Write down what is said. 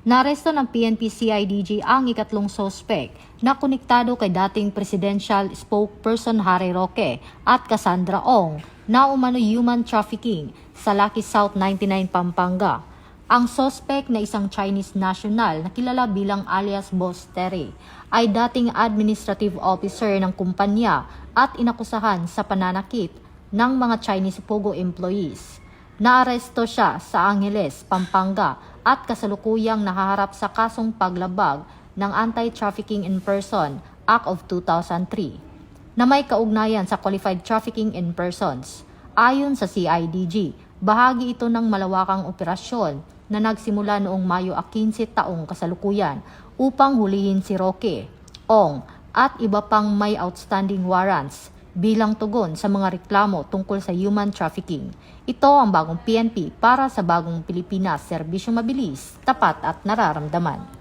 Naresto ng PNP-CIDG ang ikatlong sospek na konektado kay dating presidential spokesperson Harry Roque at Cassandra Ong na umano human trafficking sa Lucky South 99 Pampanga. Ang sospek na isang Chinese national na kilala bilang alias Boss Terry ay dating administrative officer ng kumpanya at inakusahan sa pananakit ng mga Chinese Pogo employees. Naaresto siya sa Angeles, Pampanga at kasalukuyang nakaharap sa kasong paglabag ng Anti-Trafficking in Person Act of 2003 na may kaugnayan sa Qualified Trafficking in Persons. Ayon sa CIDG, bahagi ito ng malawakang operasyon na nagsimula noong Mayo 15 taong kasalukuyan upang hulihin si Roque, Ong at iba pang may outstanding warrants bilang tugon sa mga reklamo tungkol sa human trafficking. Ito ang bagong PNP para sa bagong Pilipinas, serbisyong mabilis, tapat at nararamdaman.